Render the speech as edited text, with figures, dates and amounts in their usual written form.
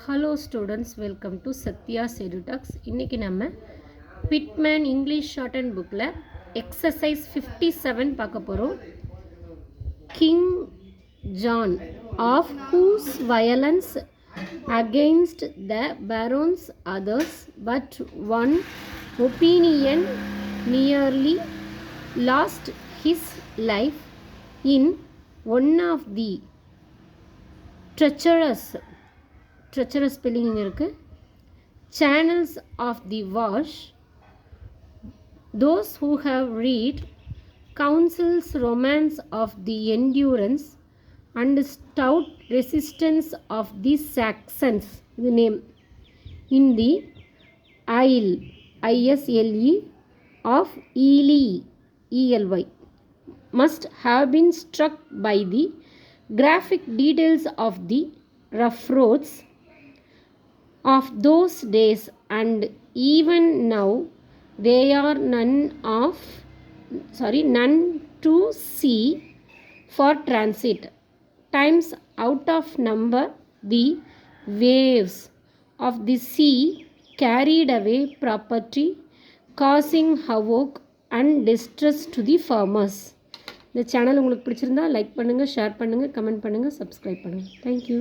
Hello students, welcome to Satya's Edutalks. இன்றைக்கி நம்ம Pitman English shorthand புக்கில் எக்ஸசைஸ் 57 பார்க்க போகிறோம். King John of whose violence against the barons others but one opinion nearly lost his life in one of the treacherous spelling இங்கே இருக்குது channels of the wash. Those who have read Council's romance of the endurance and stout resistance of the Saxons, the name in the Isle of Ely must have been struck by the graphic details of the rough roads of those days, and even now they are none to see for transit. Times out of number the waves of the sea carried away property, causing havoc and distress to the farmers. இந்த channel உங்களுக்கு பிடிச்சிருந்தா like பண்ணுங்கள், share பண்ணுங்கள், comment பண்ணுங்கள், subscribe பண்ணுங்கள். Thank you.